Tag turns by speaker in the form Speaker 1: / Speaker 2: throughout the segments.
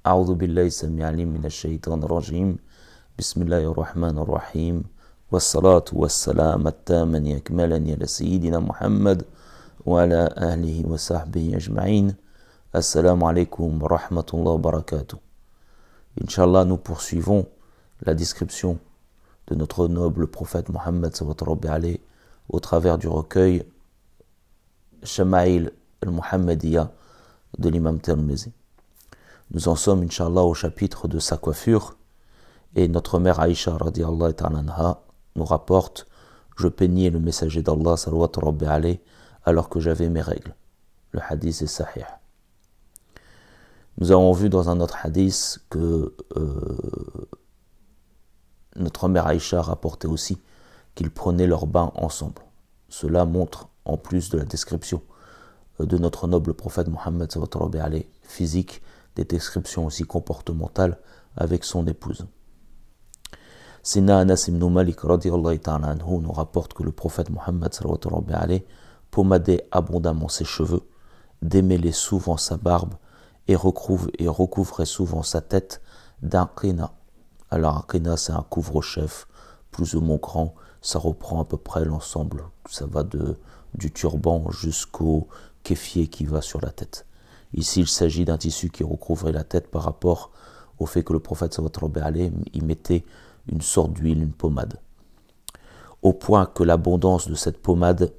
Speaker 1: أعوذ بالله السميع العليم من الشيطان الرجيم بسم الله الرحمن الرحيم والصلاة والسلام التامان يكملان على سيدنا محمد وعلى أهله وصحبه أجمعين. Assalamu alaikum wa rahmatullahi wa barakatuh. Inch'Allah, nous poursuivons la description de notre noble prophète Mohammed sallallahu alayhi wa sallam au travers du recueil Shama'il al-Muhammadiyya de l'imam Tirmizi. Nous en sommes, Inch'Allah, au chapitre de sa coiffure, et notre mère Aïcha radiyallahu ta'ala anha nous rapporte: je peignais le messager d'Allah sallallahu alayhi alors que j'avais mes règles. Le hadith est sahih. Nous avons vu dans un autre hadith que notre mère Aïcha rapportait aussi qu'ils prenaient leur bain ensemble. Cela montre, en plus de la description de notre noble prophète Mohammed sallallahu alayhi physique, des descriptions aussi comportementales avec son épouse. Sina Anas ibn Malik radiyallahu ta'ala anhu nous rapporte que le prophète Mohammed sallallahu alayhi pommadait abondamment ses cheveux, démêlait souvent sa barbe et recouvrait souvent sa tête d'un qina. Alors un qina, c'est un couvre-chef plus ou moins grand, ça reprend à peu près l'ensemble, ça va du turban jusqu'au kéfier qui va sur la tête. Ici, il s'agit d'un tissu qui recouvrait la tête par rapport au fait que le prophète sallallahu alayhi y mettait une sorte d'huile, une pommade. Au point que l'abondance de cette pommade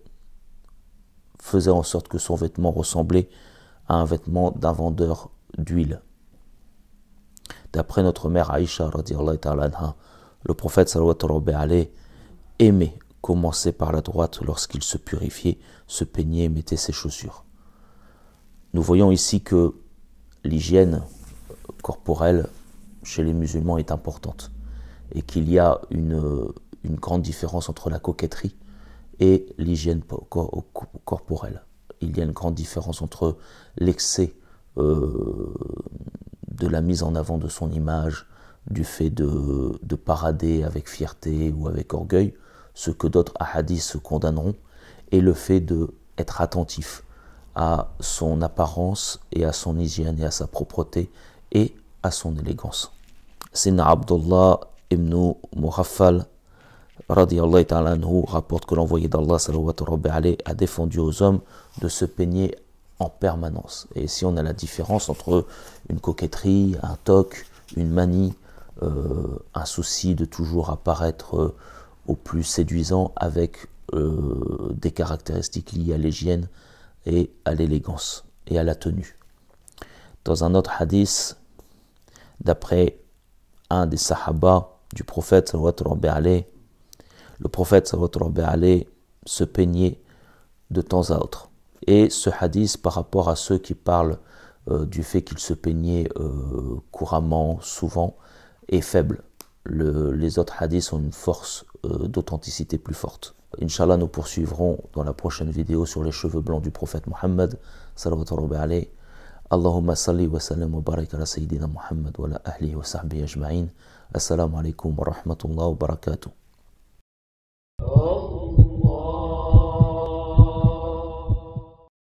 Speaker 1: faisait en sorte que son vêtement ressemblait à un vêtement d'un vendeur d'huile. D'après notre mère Aïcha radiyallahu ta'ala anha, le prophète sallallahu alayhi aimait commencer par la droite lorsqu'il se purifiait, se peignait et mettait ses chaussures. Nous voyons ici que l'hygiène corporelle chez les musulmans est importante et qu'il y a une grande différence entre la coquetterie et l'hygiène corporelle. Il y a une grande différence entre l'excès de la mise en avant de son image, du fait de parader avec fierté ou avec orgueil, ce que d'autres hadiths condamneront, et le fait d'être attentif à son apparence et à son hygiène et à sa propreté et à son élégance. Sina Abdullah ibn Mughaffal radiyallahu ta'ala anhu rapporte que l'envoyé d'Allah sallallahu alayhi a défendu aux hommes de se peigner en permanence. Et ici on a la différence entre une coquetterie, un toc, une manie, un souci de toujours apparaître au plus séduisant avec des caractéristiques liées à l'hygiène et à l'élégance et à la tenue. Dans un autre hadith, d'après un des sahaba du prophète sallallahu alayhi, le prophète sallallahu alayhi se peignait de temps à autre. Et ce hadith, par rapport à ceux qui parlent du fait qu'il se peignait couramment, souvent, est faible. Les autres hadiths ont une force d'authenticité plus forte. Inch'Allah, nous poursuivrons dans la prochaine vidéo sur les cheveux blancs du prophète Mohammed sallallahu alayhi. Allahumma salli wa sallam wa barik ala sayyidina Muhammad wa ala ahlihi wa sahbihi ajma'in. Assalamu alaikum wa rahmatullahi wa barakatuh.